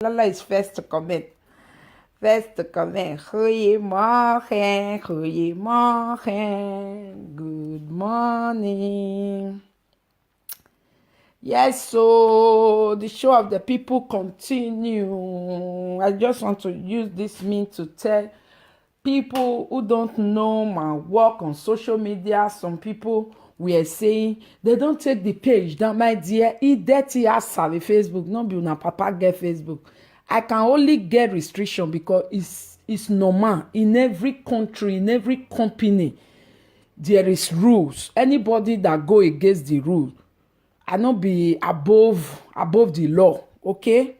Lala is first to comment. First to comment. Goedemorgen, goedemorgen, good morning. Yes, so the show of the people continue. I just want to use this means to tell people who don't know my work on social media. Some people were saying they don't take the page down. My dear, it dirty as the Facebook. No be una papa get Facebook. I can only get restriction because it's normal in every country, in every company. There is rules. Anybody that go against the rule, I not be above the law. Okay,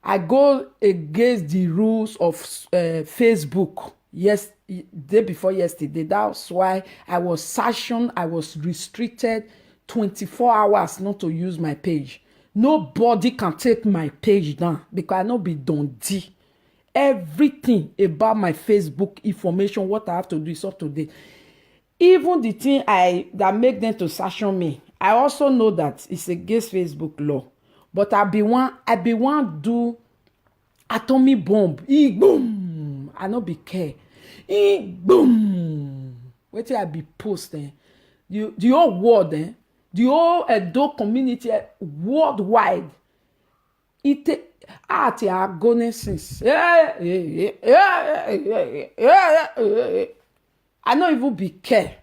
I go against the rules of Facebook. Yes, day before yesterday. That's why I was sanctioned. I was restricted 24 hours not to use my page. Nobody can take my page down because I not be dundee. Everything about my Facebook information, what I have to do is up to date. Even the thing that make them to sanction me, I also know that it's against Facebook law. But I be one do atomic bomb. Boom. I no be care. Boom. Wait till I be posting. The whole world, the whole Edo community worldwide. It at your agonesis. I don't even be care.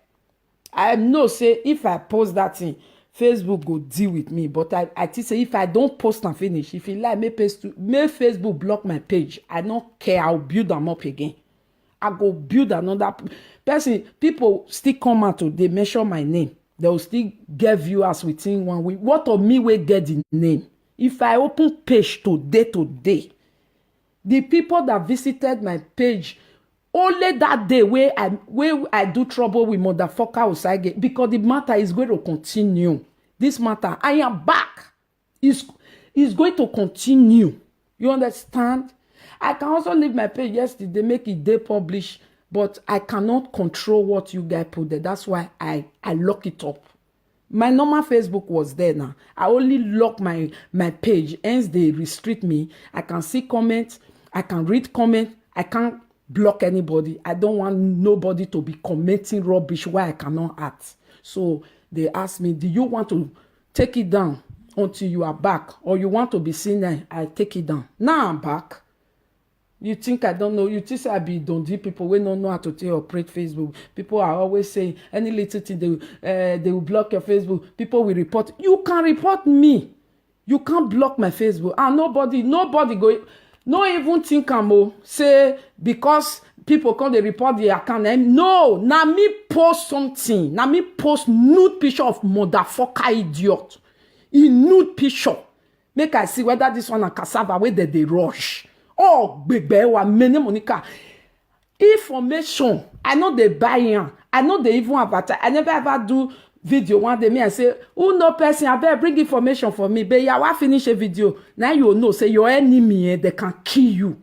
I know say if I post that thing, Facebook go deal with me. But I think say if I don't post and finish, if you like, make Facebook block my page. I don't care. I'll build them up again. I go build another person. People still come out to they mention my name. They will still get viewers within 1 week. What of me will get the name? If I open page today, the people that visited my page only that day where I do trouble with motherfucker outside because the matter is going to continue. This matter, I am back. Is going to continue. You understand? I can also leave my page yesterday, make it day publish, but I cannot control what you guys put there. That's why I lock it up. My normal Facebook was there now. I only lock my page. Hence, they restrict me. I can see comments. I can read comments. I can't block anybody. I don't want nobody to be commenting rubbish where I cannot act. So they asked me, do you want to take it down until you are back? Or you want to be seen there? I take it down. Now I'm back. You think I don't know? You think I be dundee people we don't know how to operate Facebook. People are always saying any little thing they will block your Facebook. People will report. You can report me. You can't block my Facebook. And nobody go. No even think I'm say because people come they report the account. No, now me post something. Now me post nude picture of motherfucker idiot. In nude picture. Make I see whether this one a cassava where they rush. Oh, baby, wa many Monica. Information. I know they buy yan. I know they even advertise. I never ever do video one day me and say, who no person, I better bring information for me. But yeah, I finish a video. Now you know, say your enemy, they can kill you.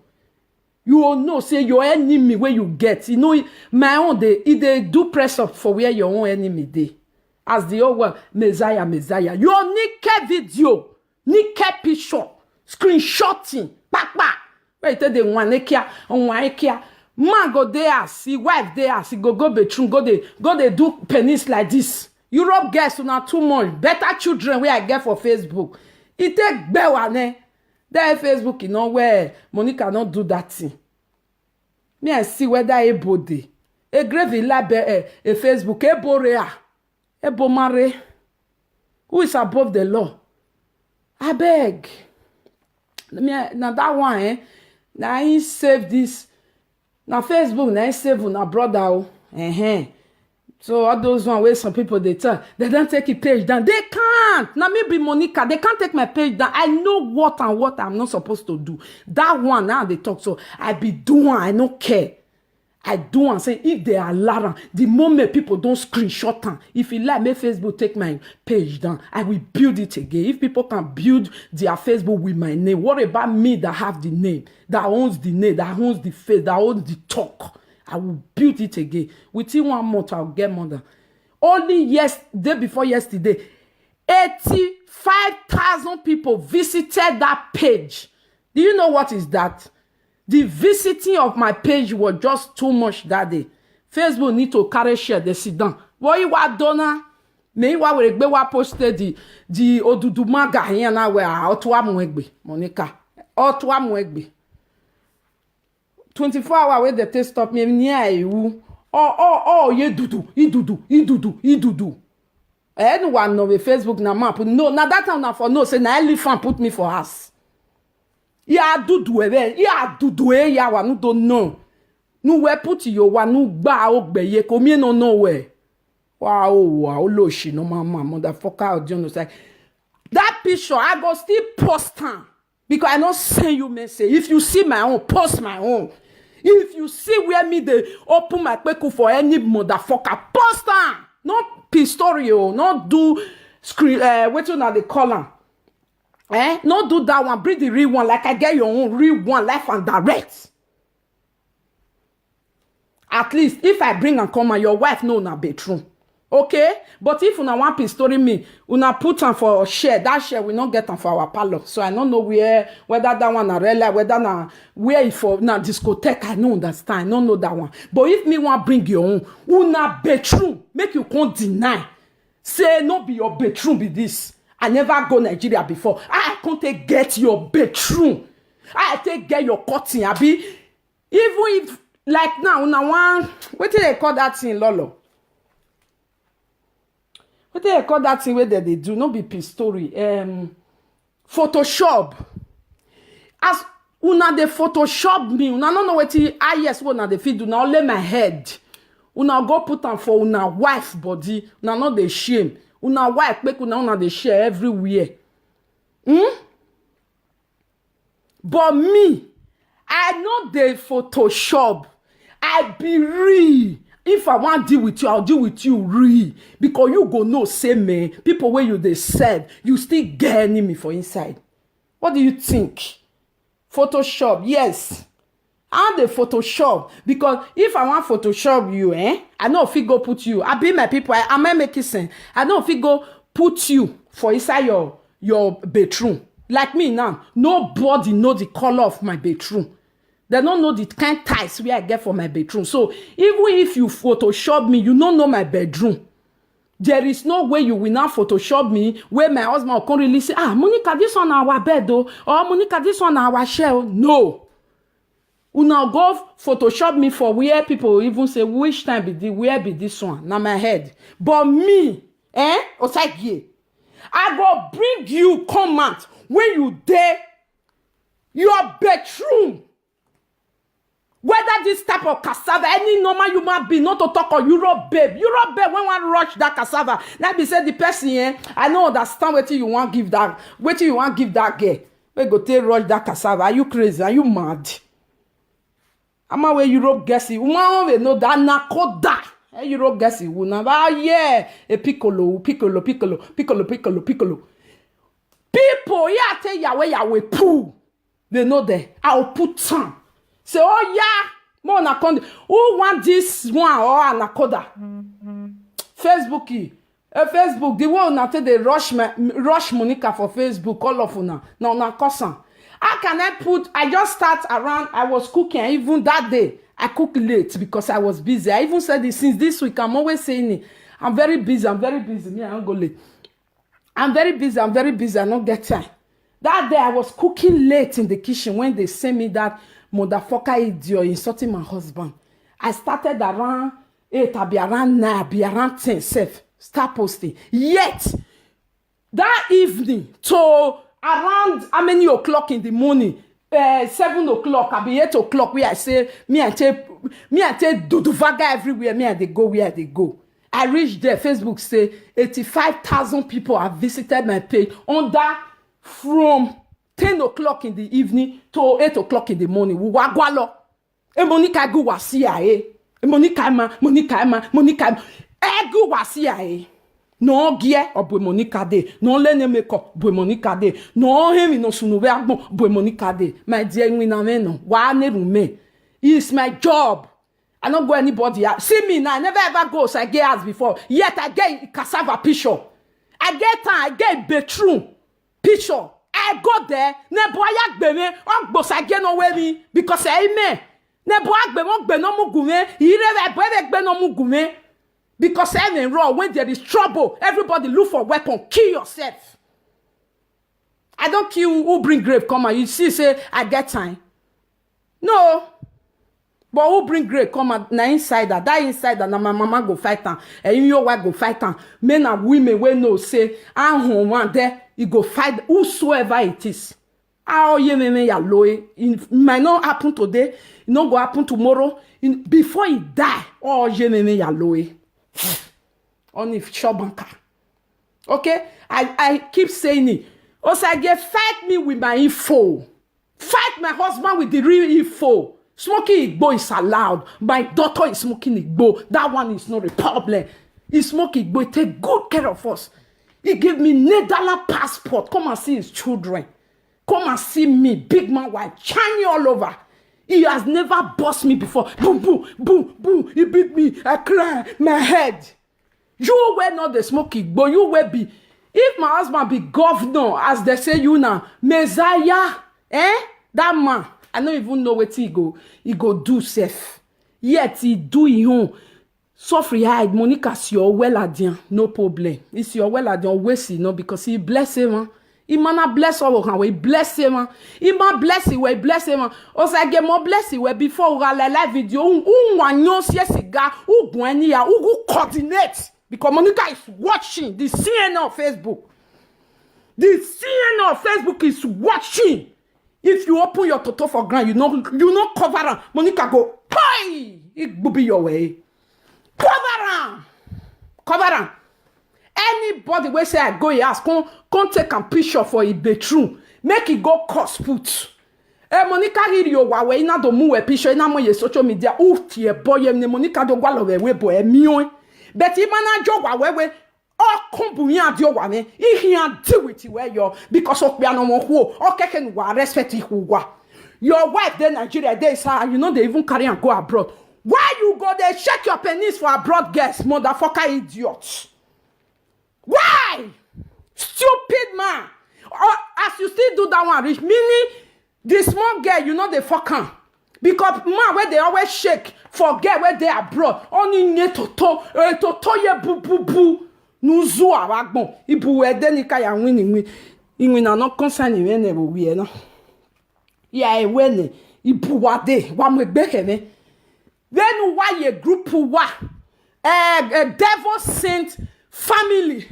You will know, say your enemy where you get. You know, my own they do press up for where your own enemy they. As the old one, Messiah. Your naked video, naked picture, screenshotting, back. Wait till they want Ikea. Man go there, see wife there, see go bedroom, go they do penis like this. Europe girls not too much. Better children where I get for Facebook. It take better there Facebook, you know where Monica not do that thing. Me I see whether able dey. A grave lab a Facebook, ebo rea, ebo mare. Who is above the law? I beg. Now that one, now he save this. Now Facebook, now he save na brother. So all those one where some people they tell they don't take a page down. They can't. Now me be Monica. They can't take my page down. I know what I'm not supposed to do. That one now they talk. So I be doing. I don't care. I do and say if they are alarm, the moment people don't screenshot them, if you like, make Facebook take my page down. I will build it again. If people can build their Facebook with my name, what about me that have the name, that owns the name, that owns the face, that owns the talk? I will build it again. Within 1 month, I'll get more than. Only day before yesterday, 85,000 people visited that page. Do you know what is that? The visiting of my page was just too much that day. Facebook need to carry share the sit down. What you want dona? Me wa we gbe wa posted the Odudu maga here na we otwa mu egbe Monica. Otwa mu egbe. 24 hours where they take stop me near you. Oh, ye dudu. Anyone know the Facebook na map? No, na that time na for no say na elephant put me for us. Ya dudu ya wa no don't know. Nu we put yo wa nu gba ogbe ye ko mi no know where. Wow, lo shi no mama motherfucker John was like that picture I go still post am because I not send you message. If you see my own, post my own. If you see where me they open my peku for any motherfucker, post am. Not pistorio, not do screen what you know they call am. Not do that one, bring the real one like I get your own real one, life and direct. At least if I bring and come and your wife know na bedroom. Okay? But if una want pistory me, una put am for share, that share will not get am for our parlor. So I don't know whether that one na real life, whether na where if for na discotheque, I don't understand. I don't know that one. But if me want bring your own, una bedroom, make you can't deny. Say no be your bedroom be this. I never go Nigeria before. I can't get your bedroom. I take get your cotton, abi. Even if like now, una one, what do they call that thing, Lolo? What do they call that thing where they do? No be pistory. Photoshop. As una de Photoshop me, una no know what yes una de fit do. Now lay my head. Una go put on for una wife body. Una not the shame. Una wife make una de share everywhere. But me, I know the Photoshop. I be real. If I want to deal with you, I'll deal with you real. Because you go no say me. People where you they said, you still get enemy for inside. What do you think? Photoshop, yes. I'm the Photoshop. Because if I want Photoshop you, I know if you go put you. I be my people, I might make it sense. I know if you go put you for inside your bedroom. Like me now, nobody know the color of my bedroom. They don't know the kind of ties where I get for my bedroom. So even if you Photoshop me, you don't know my bedroom. There is no way you will not Photoshop me where my husband can really say, Monica, this one our bed though, or Monica, this one our shell. No. You now go Photoshop me for where people even say, which time be this, where be this one? Now my head. But me, Osage, I go bring you comment when you there, your bedroom. Whether this type of cassava, any normal human being, not to talk of Europe babe, when one rush that cassava, now be said the person, I don't understand what you want give that, what you want give that girl. We go take rush that cassava. Are you crazy? Are you mad? I'm away Europe guessing. Woman we know that nakoda. Europe guessing. Woman, yeah, a piccolo. People, yeah, tell Yahweh poo. They know that. I'll put some. Say, oh yeah, more anaconda. Who want this one or anaconda? Facebook, Facebook. The one now they rush Monica for Facebook. All of una. Now na cousin. How can I put? I just start around. I was cooking. Even that day, I cook late because I was busy. I even said it since this week. I'm always saying it. I'm very busy. Me, I don't go late. I'm very busy. I don't get time. That day I was cooking late in the kitchen when they sent me that motherfucker idiot insulting my husband. I started around 8, I'll be around 9, I'll be around 10, safe. Start posting. Yet, that evening, to around how many o'clock in the morning, 7 o'clock, I'll be 8 o'clock, where I say, me I take Duduvaga everywhere, me and they go where they go. I reached there, Facebook say, 85,000 people have visited my page under from 10 o'clock in the evening to 8 o'clock in the morning. Wagwalo. Monica go wasia Monica egu wasia no gie obwe Monica de no lene meko bwe Monica de no hemi no sunuwe agbon bwe Monica de. My dear no wa ne rume. It's my job. I don't go anybody out. See me now, I never ever go so I get asked before. Yet I get cassava picture. I get time, I get bedroom picture. I go there, ne boya gbeme, on gbosage no we me because I me. Ne boya gbeme, gbe no mugume, ireve boya gbe no mugume because I am wrong. When there is trouble, everybody look for weapon, kill yourself. I don't kill who bring grave come and you see say I get time. No. But who bring grave come and na insider, that insider na my mama go fight am, and your wife go fight am. Men and women we know say and home one there, you go fight whosoever it is. How ye me ya loe. It might not happen today, it not go happen tomorrow. Before he die, oh ye me ya loe. Only shobanka. Okay? I keep saying it. Also, I get fight me with my info. Fight my husband with the real info. Smoking Igbo is allowed. My daughter is smoking Igbo. That one is not a problem. He smoke Igbo. He take good care of us. He give me Netherlands passport. Come and see his children. Come and see me. Big man white. Shiny all over. He has never bossed me before. Boom, boom, boom, boom. He beat me. I cry. My head. You were not the smoking Igbo. You will be. If my husband be governor, as they say you now, Messiah, that man, I don't even know what he go do safe. Yet he do him. Suffer hide, Monica, see your well adian, no problem. It's your well adian, always see, no, because he bless him, He man bless all of we bless him, He man bless him, we bless him. Also, I get more blessing where before we live video, wanyo siga, buenia, coordinate. Because Monica is watching the CNN on Facebook. The CNN on Facebook is watching. If you open your toto for ground, you not cover them. Monica go, pie! It will be your way. Cover them. Cover them. Anybody will say, I go, he ask, come take a picture for a bedroom. Make it go cost put. Monica hiri yo wawe, ina do muwe picture, ina mo ye social media. Tie boy, Monica do walo we boy, miyo. But if man job wewe all kumbunya dio wane he deal with where you because of piano mo ho o keke wa respect you wa your wife there Nigeria there is you know they even carry and go abroad. Why you go there check your penis for abroad guests, motherfucker idiot? Why? Stupid man. Or as you still do that one rich meaning the small girl you know they fuck am. Because man where they always shake forget where they abroad only need to ye boo nuzu awagbon ibu edenika ya win na no concern we na we no ya ewene ibu wade wa megbe kene then why ye group wa devil saint family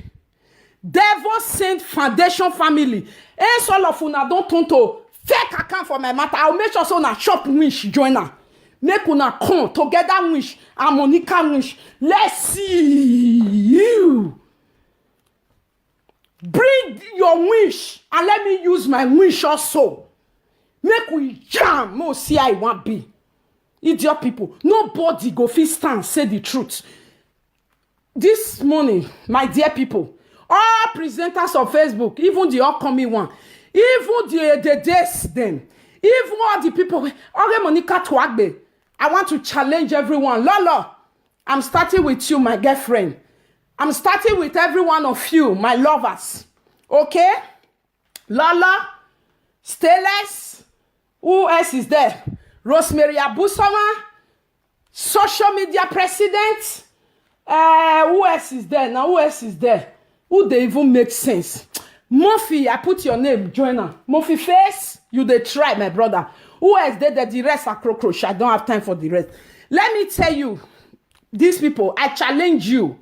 devil saint foundation family all of una don turn to fake account for my matter. I'll make sure so na shop wish joiner. Make una come together wish and Monica wish. Let's see you. Bring your wish and let me use my wish also. Make we jam. Mo see I want be. Idiot people. Nobody go fit stand say the truth. This morning, my dear people, all presenters of Facebook, even the upcoming one, even the days them, even all the people, okay, Monica Twagbe, I want to challenge everyone. Lolo, I'm starting with you, my girlfriend. I'm starting with every one of you, my lovers. Okay? Lola, Stainless, who else is there? Rosemary Abusoma, social media president. Who else is there? Now, who else is there? Who they even make sense? Murphy, I put your name, joiner. Murphy Face, you they try, my brother. Who else there that the rest are cockroach? I don't have time for the rest. Let me tell you, these people, I challenge you.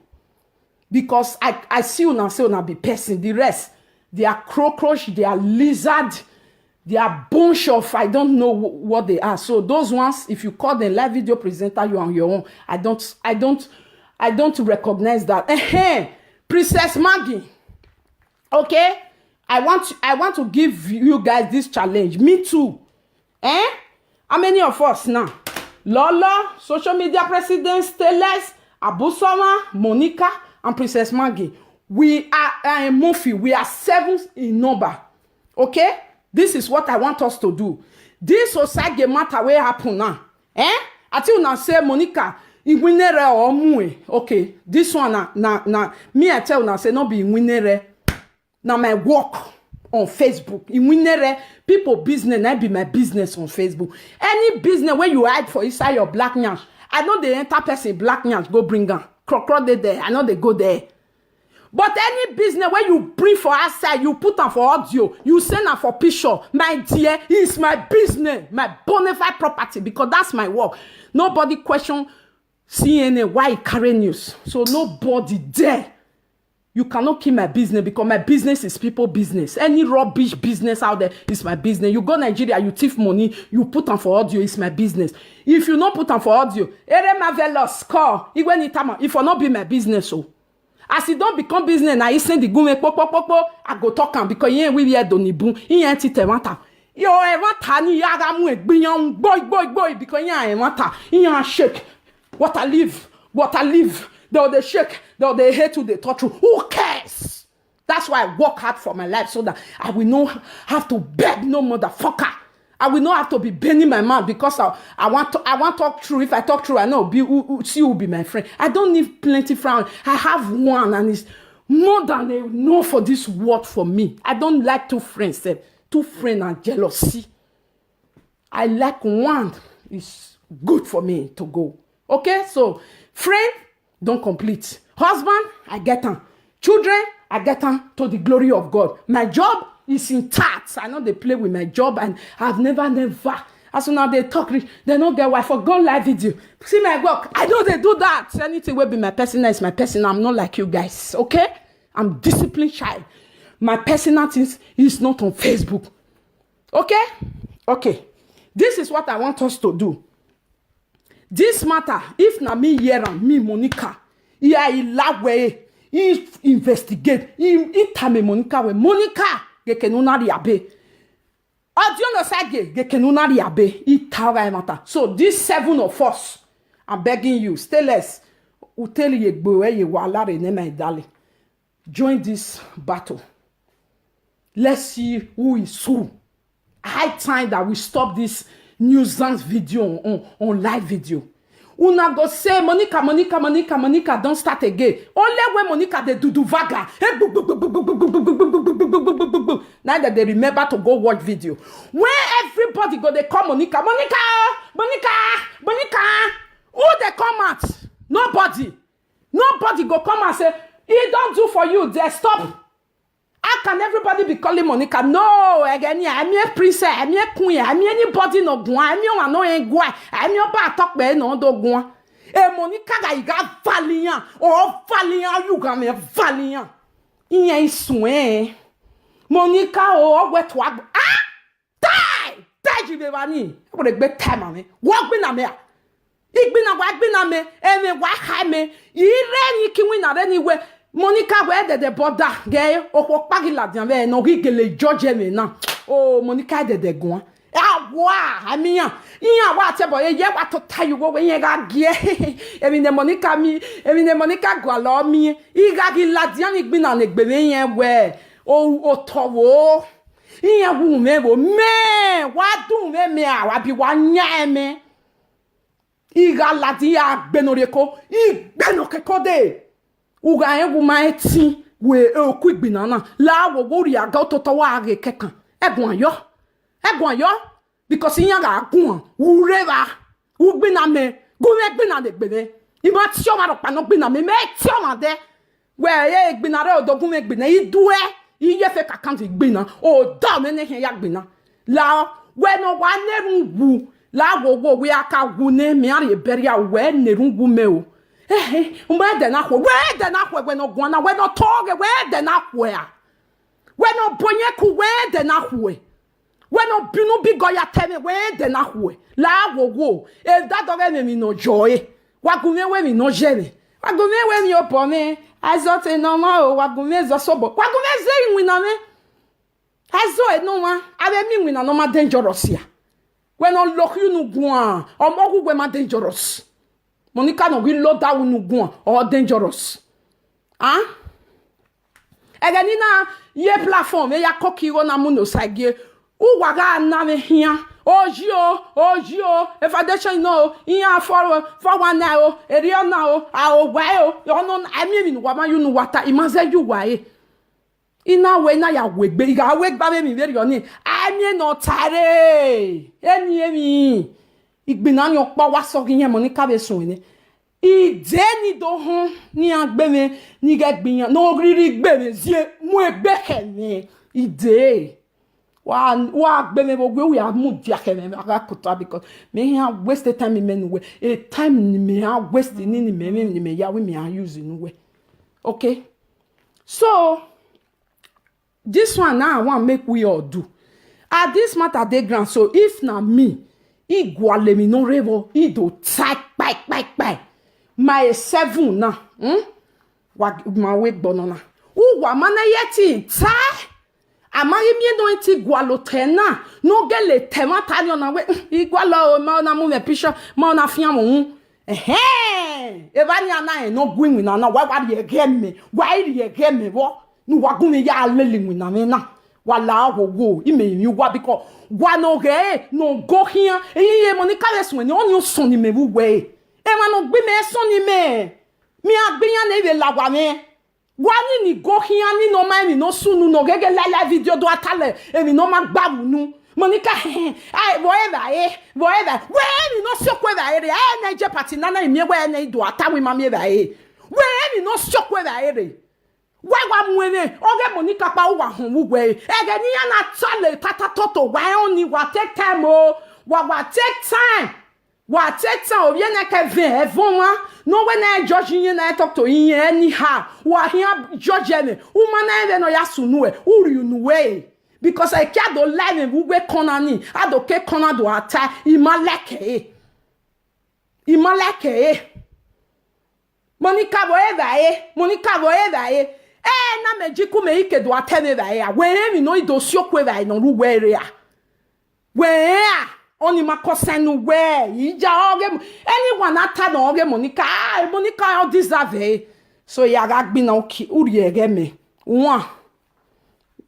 Because I see you now, say you now be person. The rest, they are cockroach, they are lizard, they are bunch of, I don't know what they are. So those ones, if you call them live video presenter, you on your own. I don't recognize that. Princess Maggie. Okay, I want to give you guys this challenge. Me too. How many of us now? Lola, social media president, Stainless, Abusoma, Monica, and Princess Maggie. We are Murphy. We are 7 in number. Okay, this is what I want us to do. This society matter where happen now. I tell you now say Monica. Inwinere or mue. Okay, this one na me I tell you now say no be inwinere. Na my work. on Facebook. In winner, people business, I be my business on Facebook. Any business where you hide for inside your black nyash, I know the enter person black nyash, go bring them. Crocodile they there, I know they go there. But any business where you bring for outside, you put them for audio, you send them for picture, my dear, it's my business, my bona fide property, because that's my work. Nobody question CNN why it carry news. So nobody there. You cannot keep my business because my business is people business. Any rubbish business out there is my business. You go Nigeria, you thief money, you put them for audio, it's my business. If you not put them for audio, ere marvelous score, if you not be my business, so. As it don't become business, now you send the gume I go talk am because you ain't we here don't boom. You ain't it wanta. Yo wanta ni yaga mu egbiyan boy because you ain't wanta. You ain't shake. What I live. They shake. They hate to the touch. Who cares? That's why I work hard for my life so that I will not have to beg no motherfucker. I will not have to be bending my mouth because I want to talk true. If I talk true, I know she will be my friend. I don't need plenty friends. I have one and it's more than enough for this world for me. I don't like two friends. Two friends are jealousy. I like one. It's good for me to go. Okay? So, friend, don't complete. Husband, I get them. Children, I get them to the glory of God. My job is intact. I know they play with my job and I've never. As soon as they talk, they don't get why for God live video. See my work. I know they do that. Anything will be my personal is my personal. I'm not like you guys. Okay? I'm disciplined child. My personal things is not on Facebook. Okay? Okay. This is what I want us to do. This matter, if na me here and me Monica, yeah, he lab way, he investigate, he tame Monica we Monica, ge kenuna riabe. Audio sage, ge kenuna riabe, he tawa matter. So these 7 of us, I'm begging you, stay less. Uteli ye gbowe ye wala re ne my darling. Join this battle. Let's see who is who. High time that we stop this nuisance video on live video. Una go say Monica, don't start again. Only when Monica they do vaga. Now that they remember to go watch video. When everybody go, they call Monica. Who they come at? Nobody go come and say, he don't do for you. They stop. How can everybody be calling Monica? No, again, I'm a princess, I'm a queen, I'm anybody no gwa, I'm your no en gwa, I'm your ba talk be no do gwa. Monica ga iga valiant, you ga me valiant. Iye iswen. Monica we to die jibe bani. Ko de gbe time ame. Wo gbe na me a. Igbi na me, eme wa ha me. Ire ni ki win na re ni we. Monica where the border gay or pagila dianve no gigele George me na. Oh Monica de go. Ah wa amia. Iya wa te boy ye wa to tie you go when you ga gie. Emi ne Monica go allow me. Iga gi ladian igbi na negbe yen we. O towo. Iya wu me wa dun me a wa bi wa nya me. Iga ladia gbenoreko. Igbenokeko de. Uga egu maeti we oku igbinana la wo wori aga ototo wa age kekan egun ayo because yin ga gun ureba ugbina me gume gbina de gbene ima ti o ma ro pa no gbina me ti o ma de we ye gbina re odogun me gbina idue iye fe kakan ti gbina o da me ne ya gbina la we no wa nerun wu la wo we aka wu ne me ari beria we nerun wu me o where the na we no gwana we no toge where the na we no bonyeku where the na we no binu bigoya teme where the na we la wo if that don't me no joy wagume we mi no jeme wagume we mi opo me azote no ma o wagume zo sobo wagume ze wina me azo e no ma abe mi wina no ma dangerous ya we no lock you no gwan o mo we ma dangerous. Monica no we load that one go or dangerous. Huh? Eganina ye platform ya kokiro na muno sage. U waga na me hia. Ojio, if I don't know, in for 1 hour, a real now, our while, you know, I mean, what you know what I must say you why. ina we na ya wegbe iga wegba me mi very oni ami no tare emi igbina ni opa wa so yen Monica be sun ni ide ni do hun ni agbe me ni ga gbiyan no riri gbe me zie mu egbe he ni ide wa gbe me bo gbe we amu dia ke me aga kuta because me ha waste time me no we a time ni me ha waste ni me ya we me ha use no we okay so this one now I want make we all do at this matter dey ground so if na me igwale mi no revo I do type pai my 7 na wa ma we gbonona wa mana yeti tai amari mi no ti gwalo tena no gele tema tani ona we igwalo ma na mu me picture ma na fian mo e ba ni ana no gwin na wa ye game me wa ye game me wo nu wa gun mi ya lele mu na me na wala wo ime mi wa because wa no ge no go here ye Monica lesun ni oni sun ni me wu we e ma no gbe me sun ni me mi agbiyan na be lawa me wa ni go here ni no ma mi no sunu no gege la video do atale e mi no ma gbawu nu Monica ai whatever we mi no sokwe ba ere na je party na mi we na do atawe ma mi ba e we mi no sokwe ba ere wa mwene oge Monica pa wa hun wugwe ege ni ya na tale tata toto wa oni wa take time o wa take time obi na ke vin evon wa no we na judge yin na talk to yin anyhow wa here judge me woman na even no ya sunu e uri unu we because I can't do live wugwe kona ni ado ke kona do ata imaleke Monica boeva na mejiku me ike do ateme ba ya we mi no do siokwe ba no ru we ya we ya oni makosenu we ija oge anyone ata no oge Monica all deserve so ya ga gbi na oki uri ege me won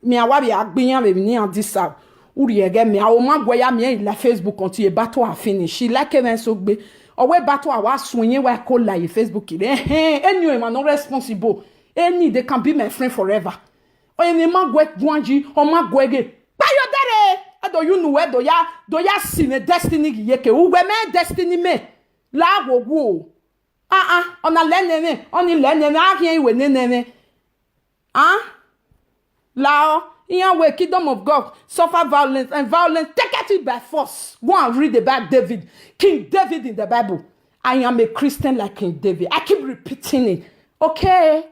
mi awa bi agbiyan be ni an deserve uri ege me awo magwe ya mi la Facebook until a battle a finish like even so gbe owe battle awa sun yin wa ko la Facebook ile anyway man no responsible. Any they can be my friend forever. O ye ma gwe gwanji o ma gwege. Pa yo dare. Ado you know do ya sine destiny yeke. U we me destiny me. La wo. Ona lenene, oni lenene ahien iwe nenene. La in way kingdom of God suffer violence and violence take it by force. Go and read about David. King David in the Bible. I am a Christian like King David. I keep repeating it. Okay.